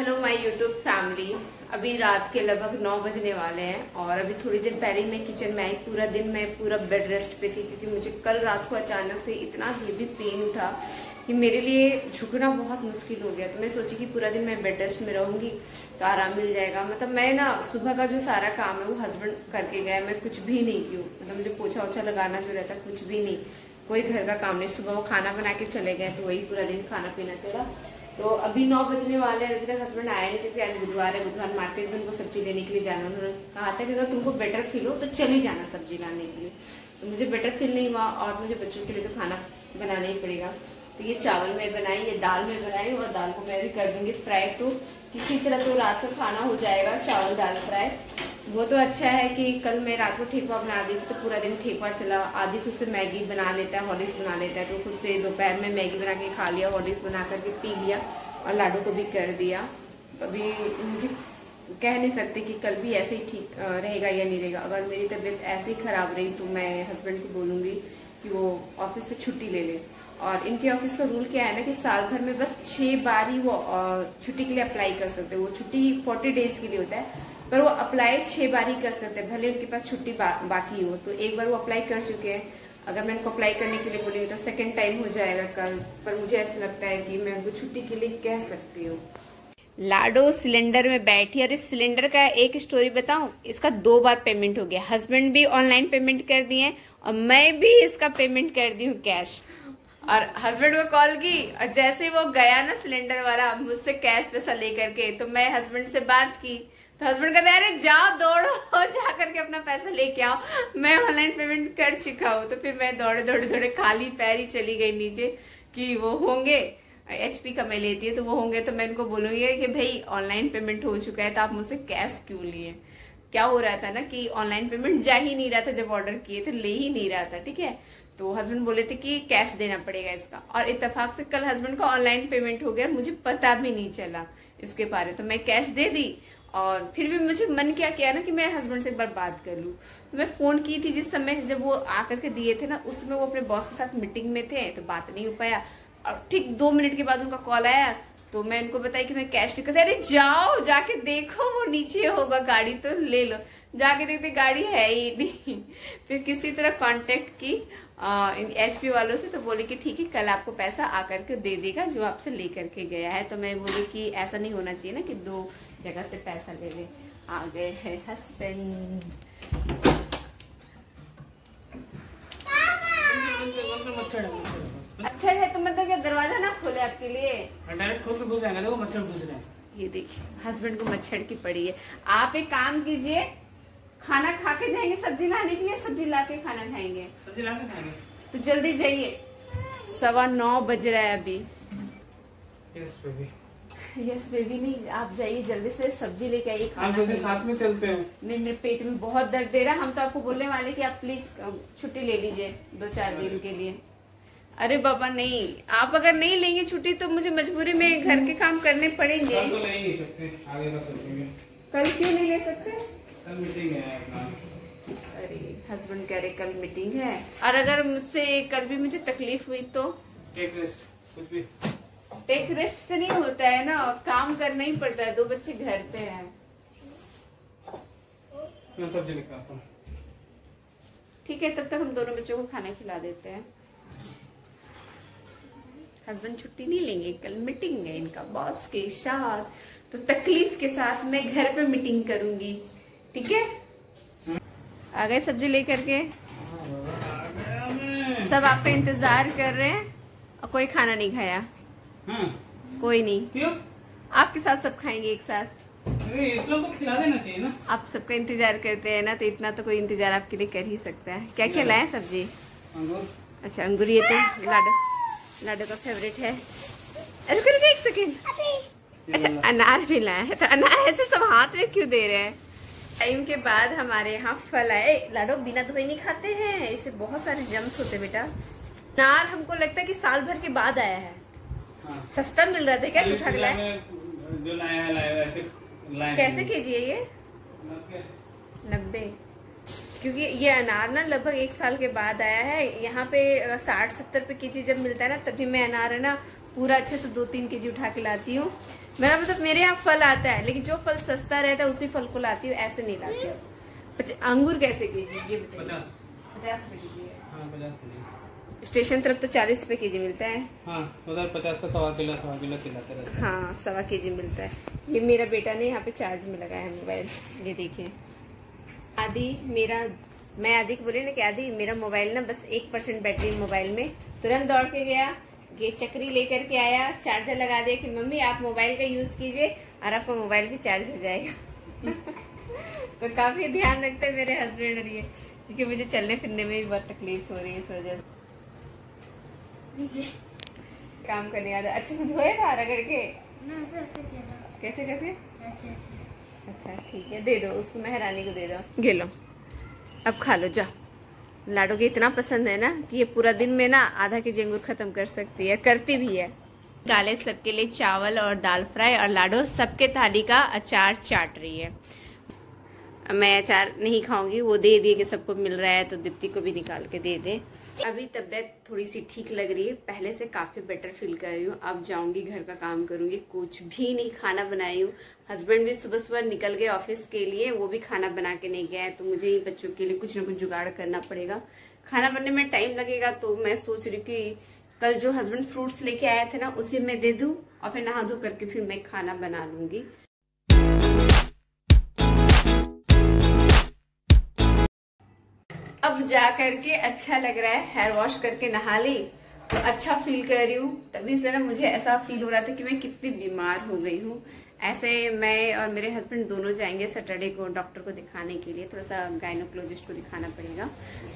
Hello my YouTube family. अभी रात के लगभग 9 बजने वाले हैं और अभी थोड़ी देर पहले ही मैं किचन में आई। पूरा दिन मैं पूरा बेड रेस्ट पे थी क्योंकि मुझे कल रात को अचानक से इतना हेवी पेन उठा कि मेरे लिए झुकना बहुत मुश्किल हो गया। तो मैं सोची कि पूरा दिन मैं बेड रेस्ट में रहूंगी तो आराम मिल जाएगा। मतलब मैं ना सुबह का जो सारा काम है वो हस्बैंड करके गए, मैं कुछ भी नहीं की हूँ। मतलब मुझे पोछा ओछा लगाना जो रहता कुछ भी नहीं, कोई घर का काम नहीं। सुबह वो खाना बना के चले गए तो वही पूरा दिन खाना पीना चला। तो अभी 9 बजने वाले हैं, अभी तक हस्बैंड आए नहीं। जबकि आज बुधवार है, बुधवार मार्केट में उनको सब्जी लेने के लिए जाना। उन्होंने कहा था कि अगर तुमको बेटर फील हो तो चली जाना सब्जी लाने के लिए। तो मुझे बेटर फील नहीं हुआ और मुझे बच्चों के लिए तो खाना बनाना ही पड़ेगा। तो ये चावल में बनाई, ये दाल में बनाई और दाल को मैं भी कर दूंगी फ्राई। तो किसी तरह तो रात का खाना हो जाएगा, चावल दाल फ्राई। वो तो अच्छा है कि कल मैं रात को ठेकुआ बना दी तो पूरा दिन ठेकुआ चला। आदि खुद से मैगी बना लेता है, हॉर्लिक्स बना लेता है, तो खुद से दोपहर में मैगी बना के खा लिया, हॉर्लिक्स बना करके पी लिया और लाडू को भी कर दिया। अभी मुझे कह नहीं सकते कि कल भी ऐसे ही ठीक रहेगा या नहीं रहेगा। अगर मेरी तबीयत ऐसे ही खराब रही तो मैं हस्बैंड को बोलूँगी कि वो ऑफिस से छुट्टी ले ले। और इनके ऑफिस का रूल क्या है ना कि साल भर में बस 6 बार ही वो छुट्टी के लिए अप्लाई कर सकते हैं। वो छुट्टी 40 डेज के लिए होता है, पर वो अप्लाई 6 बार ही कर सकते हैं, भले उनके पास छुट्टी बाकी हो। तो एक बार वो अप्लाई कर चुके हैं। अगर मैं उनको अप्लाई करने के लिए बोली तो सेकंड टाइम हो जाएगा कल। पर मुझे ऐसा लगता है कि मैं उनको छुट्टी के लिए कह सकती हूँ। लाडो सिलेंडर में बैठी और इस सिलेंडर का एक स्टोरी बताऊं, इसका 2 बार पेमेंट हो गया। हस्बैंड भी ऑनलाइन पेमेंट कर दिए और मैं भी इसका पेमेंट कर दी हूँ कैश। और हस्बैंड को कॉल की और जैसे वो गया ना सिलेंडर वाला मुझसे कैश पैसा लेकर के, तो मैं हस्बैंड से बात की तो हस्बैंड कहते हैं अरे जाओ दौड़ो जा करके अपना पैसा लेके आओ, मैं ऑनलाइन पेमेंट कर चुका हूँ। तो फिर मैं दौड़े खाली पैर ही चली गई नीचे कि वो होंगे HP का मैं लेती है तो वो होंगे तो मैं इनको बोलूंगी कि भाई ऑनलाइन पेमेंट हो चुका है तो आप मुझसे कैश क्यों लिए। क्या हो रहा था ना कि ऑनलाइन पेमेंट जा ही नहीं रहा था, जब ऑर्डर किए थे ले ही नहीं रहा था। ठीक है, तो हस्बैंड बोले थे कि कैश देना पड़ेगा इसका। और इत्तेफाक से कल हस्बैंड का ऑनलाइन पेमेंट हो गया, मुझे पता भी नहीं चला इसके बारे। तो मैं कैश दे दी और फिर भी मुझे मन क्या किया ना कि मैं हस्बैंड से एक बार बात कर लूं। तो मैं फोन की थी जिस समय जब वो आकर के दिए थे ना, उस समय वो अपने बॉस के साथ मीटिंग में थे तो बात नहीं हो पाया। और ठीक 2 मिनट के बाद उनका कॉल आया तो मैं उनको बताया कि मैं कैश टिकट, अरे जाओ जाके देखो वो नीचे होगा गाड़ी तो ले लो। जाके देखते गाड़ी है ही नहीं। फिर किसी तरह कांटेक्ट की HP वालों से, तो बोले कि ठीक है कल आपको पैसा आकर के दे देगा जो आपसे लेकर के गया है। तो मैं बोली कि ऐसा नहीं होना चाहिए ना कि 2 जगह से पैसा ले ले। आ गए हैं हस्बैंड। अच्छा है तो मतलब क्या दरवाजा ना खोले आपके लिए? डायरेक्ट खोल के घुस जाएंगे, देखो मच्छर घुस रहे हैं। ये देखिए हस्बैंड को मच्छर की पड़ी है। आप एक काम कीजिए, खाना खा के जाएंगे सब्जी लाने के लिए, सब्जी ला के खाना खाएंगे। सब्जी ला के खाएंगे तो जल्दी जाइए, 9:15 बज रहा है अभी। Yes baby. यस बेबी नहीं, आप जाइए जल्दी से सब्जी लेके आइए, खाना साथ में चलते हैं। नहीं मेरे पेट में बहुत दर्द दे रहा है। हम तो आपको बोलने वाले कि आप प्लीज छुट्टी ले लीजिए 2-4 दिन के लिए। अरे बाबा नहीं, आप अगर नहीं लेंगे छुट्टी तो मुझे मजबूरी में घर के काम करने पड़ेंगे। कल तो ले ही नहीं सकते, आगे का सोचेंगे। कल क्यों नहीं ले सकते? कल मीटिंग है अपना। अरे हस्बैंड कह रहे कल मीटिंग है और अगर मुझसे कल भी मुझे तकलीफ हुई तो टेक रेस्ट। कुछ भी टेक रेस्ट से नहीं होता है ना, काम करना ही पड़ता है। 2 बच्चे घर पे हैं। मैं सब्जी लेकर आता हूँ। ठीक है, तब तक हम दोनों बच्चों को खाना खिला देते हैं। हस्बैंड छुट्टी नहीं लेंगे, कल मीटिंग है इनका बॉस के साथ। तो तकलीफ के साथ मैं घर पे मीटिंग करूंगी। ठीक है, आ गए सब्जी लेकर के, सब आपका इंतजार कर रहे हैं और कोई खाना नहीं खाया। कोई नहीं, क्यों? आपके साथ सब खाएंगे एक साथ। अरे इस लोग को खिला देना चाहिए ना। आप सबका इंतजार करते हैं ना, तो इतना तो कोई इंतजार आपके लिए कर ही सकता है। क्या क्या लाए सब्जी? अंगूर। अच्छा अंगूर, ये तो लाडो का फेवरेट है। रुको 1 सेकेंड। अच्छा अनार भी लाया है, तो अनार ऐसे सब हाथ में क्यों दे रहे हैं? टाइम के बाद हमारे यहाँ फल आए। लाडो बिना धोए नहीं खाते हैं, इससे बहुत सारे जम्स होते बेटा। अनार हमको लगता है कि साल भर के बाद आया है। हाँ। सस्ता मिल रहा था क्या? उठा के लाए जो लाया ऐसे लाए। कैसे केजी है ये? 90। क्योंकि ये अनार ना लगभग 1 साल के बाद आया है। यहाँ पे 60-70 रुपए केजी जब मिलता है ना, तभी मैं अनार है ना पूरा अच्छे से 2-3 केजी उठा के लाती हूँ। मेरा मतलब मेरे यहाँ फल आता है, लेकिन जो फल सस्ता रहता है उसी फल को लाती हूँ, ऐसे नहीं लाती हूँ। अंगूर कैसे केजी? ये बताइए। 50 रुपए केजी है। हाँ 50 केजी। स्टेशन तरफ तो 40 रुपए केजी मिलता है। हाँ उधर 50 का 1.25 किलो खिलाते रहते हैं। हाँ 1.25 केजी मिलता है। ये मेरा बेटा ने यहाँ पे चार्ज में लगाया है मोबाइल, ये देखिए। आदि मैं आदि को बोली ना कि आदि मेरा मोबाइल ना बस 1% बैटरी मोबाइल में, तुरंत दौड़ के गया, ये चक्री लेकर के आया, चार्जर लगा दिया कि मम्मी आप मोबाइल का यूज कीजिए और आपका मोबाइल भी चार्ज हो जाएगा। तो काफी ध्यान रखते हैं मेरे हस्बैंड और ये, क्योंकि मुझे चलने फिरने में भी बहुत तकलीफ हो रही है इस वजह से। काम करने आ रहा। अच्छे से धोया था रगड़ के? कैसे कैसे? अच्छा ठीक है, दे दो उसको, महारानी को दे दो। ये लो अब खा लो, जा। लाडो के इतना पसंद है ना कि ये पूरा दिन में ना आधा केजी अंगूर खत्म कर सकती है, करती भी है। डाले सबके लिए चावल और दाल फ्राई, और लाडो सबके थाली का अचार चाट रही है। मैं अचार नहीं खाऊंगी, वो दे दिए कि सबको मिल रहा है तो दीप्ति को भी निकाल के दे दे। अभी तबीयत थोड़ी सी ठीक लग रही है, पहले से काफी बेटर फील कर रही हूँ। अब जाऊंगी घर का काम करूंगी, कुछ भी नहीं खाना बनाई हूँ। हस्बैंड भी सुबह सुबह निकल गए ऑफिस के लिए, वो भी खाना बना के नहीं गया है, तो मुझे ही बच्चों के लिए कुछ ना कुछ जुगाड़ करना पड़ेगा। खाना बनने में टाइम लगेगा, तो मैं सोच रही हूँ कि कल जो हस्बैंड फ्रूट्स लेके आए थे ना उसे मैं दे दूं और फिर नहा धो करके फिर मैं खाना बना लूंगी। अब जा करके अच्छा लग रहा है, हेयर वॉश करके नहा ली तो अच्छा फील कर रही हूँ। तभी से ना मुझे ऐसा फील हो रहा था कि मैं कितनी बीमार हो गई हूँ। ऐसे मैं और मेरे हस्बैंड दोनों जाएंगे सैटरडे को डॉक्टर को दिखाने के लिए, थोड़ा सा गायनोकोलॉजिस्ट को दिखाना पड़ेगा।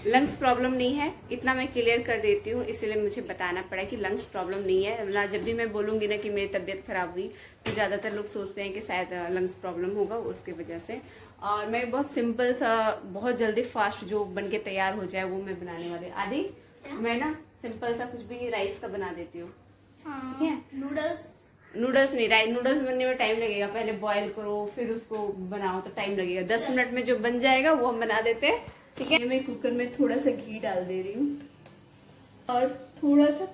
लंग्स प्रॉब्लम नहीं है, इतना मैं क्लियर कर देती हूँ, इसलिए मुझे बताना पड़ा कि लंग्स प्रॉब्लम नहीं है। जब भी मैं बोलूँगी ना कि मेरी तबीयत खराब हुई तो ज़्यादातर लोग सोचते हैं कि शायद लंग्स प्रॉब्लम होगा, उसकी वजह से। और मैं बहुत सिंपल सा, बहुत जल्दी फास्ट जो बन के तैयार हो जाए वो मैं बनाने वाली। आदि मैं ना सिंपल सा कुछ भी राइस का बना देती हूँ, ठीक है? नूडल्स नहीं, नूडल्स बनने में टाइम लगेगा, पहले बॉईल करो फिर उसको बनाओ तो टाइम लगेगा। 10 मिनट में जो बन जाएगा वो हम बना देते हैं, ठीक है? मैं कुकर में थोड़ा सा घी डाल दे रही हूँ और थोड़ा सा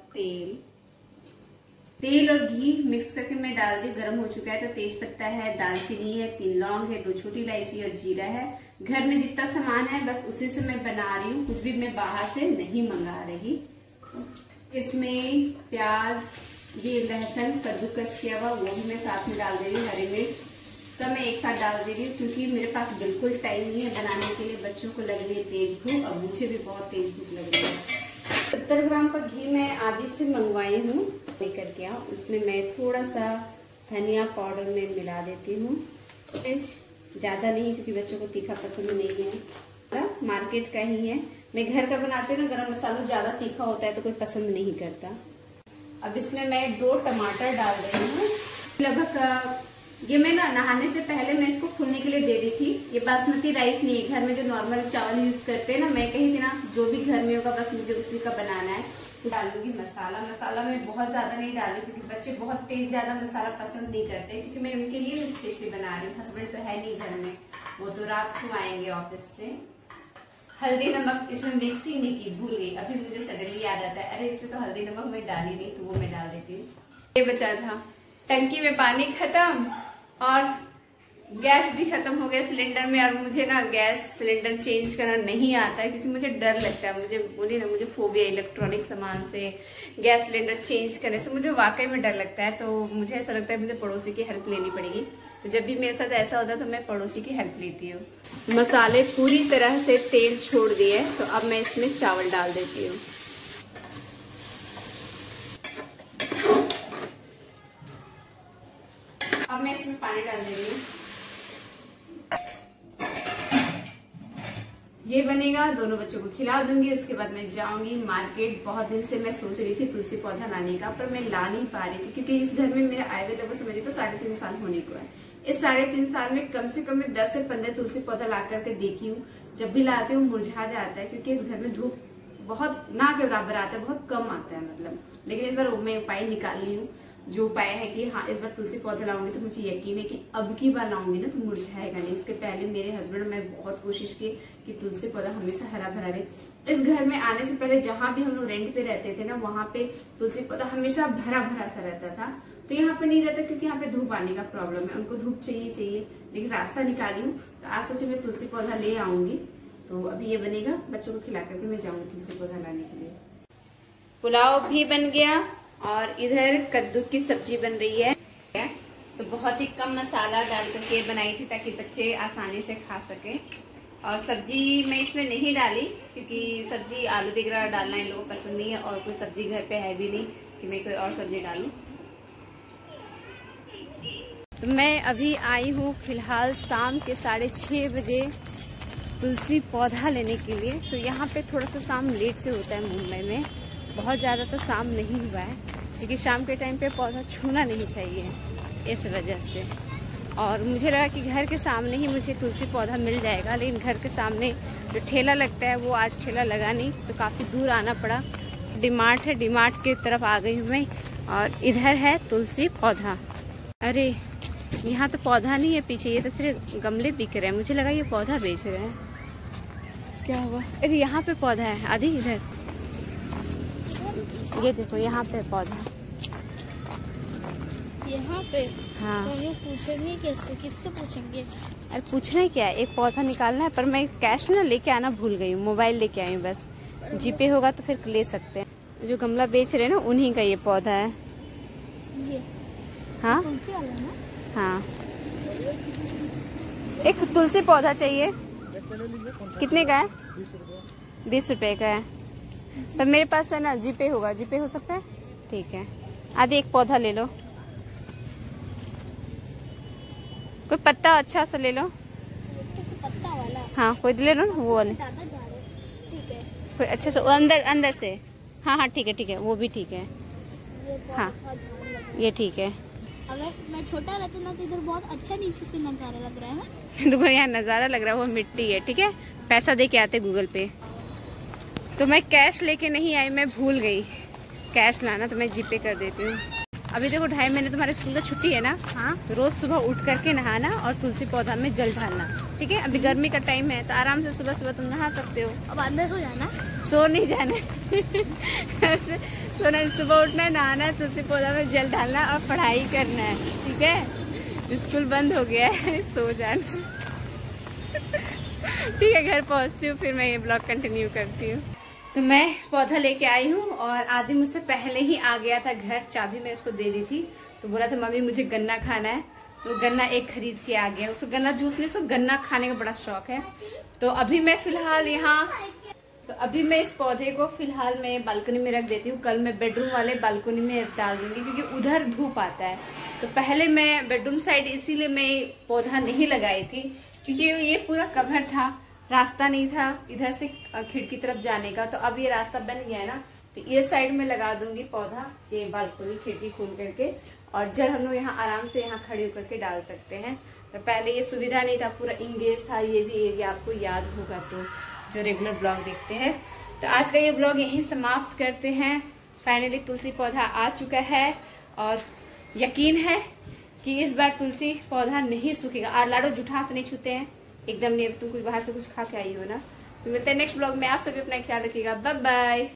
तेल और घी मिक्स करके मैं डाल दी। गर्म हो चुका है तो तेज पत्ता है, दालचीनी है, 3 लौंग है, 2 छोटी इलायची और जीरा है। घर में जितना सामान है बस उसी से मैं बना रही हूँ, कुछ भी मैं बाहर से नहीं मंगा रही। इसमें प्याज, ये लहसुन कद्दूकस किया हुआ वो भी मैं साथ में डाल दे रही हूँ, हरी मिर्च सब मैं एक साथ डाल दे रही हूँ, क्योंकि मेरे पास बिल्कुल टाइम नहीं है बनाने के लिए। बच्चों को लग रही है तेज भूख और मुझे भी बहुत तेज भूख लग रही है। 70 ग्राम का घी मैं आदि से मंगवाई हूँ लेकर के, उसमें मैं थोड़ा सा धनिया पाउडर में मिला देती हूँ। मिर्च ज्यादा नहीं क्योंकि बच्चों को तीखा पसंद नहीं है, मार्केट का ही है। मैं घर का बनाती हूँ ना, गरम मसाला ज्यादा तीखा होता है तो कोई पसंद नहीं करता। अब इसमें मैं 2 टमाटर डाल रही हूँ। लगभग ये मैं ना नहाने से पहले मैं इसको फूलने के लिए दे दी थी। ये बासमती राइस नहीं है, घर में जो नॉर्मल चावल यूज करते हैं ना, मैं कही थी ना जो भी घर में होगा बस मुझे उसी का बनाना है। डालूंगी मसाला मैं बहुत ज्यादा नहीं डालू क्योंकि बच्चे बहुत तेज ज्यादा मसाला पसंद नहीं करते, क्योंकि मैं उनके लिए स्पेशली बना रही हूँ। हस्बैंड तो है नहीं घर में, वो तो रात को आएंगे ऑफिस से। हल्दी नमक इसमें मिक्स ही नहीं की, भूल गई, अभी मुझे सडनली याद आता है, अरे इसमें तो हल्दी नमक मैं डाली नहीं, तो वो मैं डाल देती हूँ। ये बचा था, टंकी में पानी खत्म और गैस भी खत्म हो गया सिलेंडर में। और मुझे ना गैस सिलेंडर चेंज करना नहीं आता है क्योंकि मुझे डर लगता है। मुझे बोली ना, मुझे फोबिया इलेक्ट्रॉनिक सामान से, गैस सिलेंडर चेंज करने से मुझे वाकई में डर लगता है। तो मुझे ऐसा लगता है मुझे पड़ोसी की हेल्प लेनी पड़ेगी। तो जब भी मेरे साथ ऐसा होता है तो मैं पड़ोसी की हेल्प लेती हूँ। मसाले पूरी तरह से तेल छोड़ दिए, तो अब मैं इसमें चावल डाल देती हूँ। अब मैं इसमें पानी डाल दे रही हूँ। ये बनेगा, दोनों बच्चों को खिला दूंगी। उसके बाद मैं जाऊंगी मार्केट। बहुत दिन से मैं सोच रही थी तुलसी पौधा लाने का, पर मैं ला नहीं पा रही थी क्योंकि इस घर में मेरे आए हुए लगभग समझिए तो 3.5 साल होने को है। इस 3.5 साल में कम से कम मैं 10 से 15 तुलसी पौधा ला करके देखी हूँ। जब भी लाती हूँ मुरझा जाता है क्योंकि इस घर में धूप बहुत ना के बराबर आता है, बहुत कम आता है मतलब। लेकिन इस बार मैं उपाय निकाल ली हूँ, जो उपाय है कि हाँ इस बार तुलसी पौधा लाऊंगी तो मुझे यकीन है कि अब की बार लाऊंगी ना तो मुरझाएगा नहीं। इसके पहले मेरे हस्बैंड और मैं बहुत कोशिश की कि तुलसी पौधा हमेशा हरा भरा रहे। इस घर में आने से पहले जहां भी हम लोग रेंट पे रहते थे ना, वहां पे तुलसी पौधा हमेशा भरा भरा सा रहता था। तो यहाँ पे नहीं रहता क्योंकि यहाँ पे धूप आने का प्रॉब्लम है, उनको धूप चाहिए। लेकिन रास्ता निकाली हूँ तो आज सोचे मैं तुलसी पौधा ले आऊंगी। तो अभी ये बनेगा, बच्चों को खिला करके मैं जाऊंगी तुलसी पौधा लाने के लिए। पुलाव भी बन गया और इधर कद्दू की सब्जी बन रही है। तो बहुत ही कम मसाला डाल करके बनाई थी ताकि बच्चे आसानी से खा सके। और सब्जी मैं इसमें नहीं डाली क्योंकि सब्जी आलू वगैरह डालना इन लोगों को पसंद नहीं है और कोई सब्जी घर पे है भी नहीं कि मैं कोई और सब्जी डालूं। तो मैं अभी आई हूँ फिलहाल शाम के 6:30 बजे तुलसी पौधा लेने के लिए। तो यहाँ पे थोड़ा सा शाम लेट से होता है मुंबई में, बहुत ज़्यादा तो शाम नहीं हुआ है क्योंकि शाम के टाइम पे पौधा छूना नहीं चाहिए इस वजह से। और मुझे लगा कि घर के सामने ही मुझे तुलसी पौधा मिल जाएगा, लेकिन घर के सामने जो ठेला लगता है वो आज ठेला लगा नहीं, तो काफ़ी दूर आना पड़ा। डीमार्ट है, डीमार्ट की तरफ आ गई हूँ मैं और इधर है तुलसी पौधा। अरे यहाँ तो पौधा नहीं है पीछे, ये तो सिर्फ गमले बिक रहे हैं। मुझे लगा ये पौधा बेच रहे हैं, क्या हुआ? अरे यहाँ पे पौधा है आदि, इधर ये देखो यहाँ पे पौधा यहाँ पे। हाँ तो हम लोग पूछेंगे कैसे, किससे पूछेंगे? अरे पूछना ही क्या है, एक पौधा निकालना है। पर मैं कैश ना लेके आना भूल गई हूँ, मोबाइल लेके आई हूँ बस। जीपे होगा तो फिर ले सकते हैं। जो गमला बेच रहे हैं ना उन्हीं का ये पौधा है। ये हाँ तुलसी वाला ना? हाँ, एक तुलसी पौधा चाहिए। कितने का है? 20 रुपए का है। पर मेरे पास है ना जीपे होगा, जीपे हो सकता है? ठीक है, आधे एक पौधा ले लो। कोई पत्ता अच्छा सा ले लो। पत्ता वाला? हाँ कोई ले लो ना, वो वाले। ज्यादा जा रहे, ठीक है। कोई अच्छे से अंदर अंदर से। हाँ हाँ ठीक है, वो भी ठीक है। ये बहुत हाँ अच्छा झाड़ लग रहा ये ठीक है। है। अगर मैं छोटा रहता ना तो इधर बहुत अच्छा नीचे से नजारा लग रहा है। देखो यहाँ नज़ारा लग रहा है, वो मिट्टी है। ठीक है, पैसा दे के आते गूगल पे। तो मैं कैश लेके नहीं आई, मैं भूल गई कैश लाना, तो मैं जीपे कर देती हूँ। अभी देखो 2:30 महीने तुम्हारे स्कूल का छुट्टी है ना। हाँ तो रोज सुबह उठ करके नहाना और तुलसी पौधा में जल ढालना। ठीक है, अभी गर्मी का टाइम है तो आराम से सुबह सुबह तुम नहा सकते हो। अब अंदर सो जाना, सो नहीं जाना तो ना, सुबह उठना है, नहाना है, तुलसी पौधा में जल डालना और पढ़ाई करना है। ठीक है, स्कूल बंद हो गया है, सो जाना। ठीक है, घर पहुंचती हूँ फिर मैं ये ब्लॉग कंटिन्यू करती हूँ। तो मैं पौधा लेके आई हूँ और आदि मुझसे पहले ही आ गया था घर। चाबी मैं उसको दे दी थी तो बोला था मम्मी मुझे गन्ना खाना है, तो गन्ना एक खरीद के आ गया। उसको गन्ना जूस नहीं, उसको गन्ना खाने का बड़ा शौक है। तो अभी मैं फिलहाल मैं इस पौधे को फिलहाल मैं बालकनी में रख देती हूँ। कल मैं बेडरूम वाले बालकनी में डाल दूंगी क्योंकि उधर धूप आता है। तो पहले मैं बेडरूम साइड इसीलिए मैं पौधा नहीं लगाई थी क्योंकि ये पूरा कवर था, रास्ता नहीं था इधर से खिड़की तरफ जाने का। तो अब ये रास्ता बन गया है ना, तो ये साइड में लगा दूंगी पौधा, ये बालकनी खिड़की खोल करके। और जल हम लोग यहाँ आराम से यहाँ खड़े होकर के डाल सकते हैं। तो पहले ये सुविधा नहीं था, पूरा इंगेज था ये भी एरिया, आपको याद होगा तो जो रेगुलर ब्लॉग देखते हैं। तो आज का ये ब्लॉग यहीं समाप्त करते हैं। फाइनली तुलसी पौधा आ चुका है और यकीन है कि इस बार तुलसी पौधा नहीं सूखेगा। और लाडो जूठा से नहीं छूते हैं एकदम नहीं। तुम कुछ बाहर से कुछ खा के आई हो ना। तो मिलते हैं नेक्स्ट ब्लॉग में, आप सभी अपना ख्याल रखिएगा। Bye bye.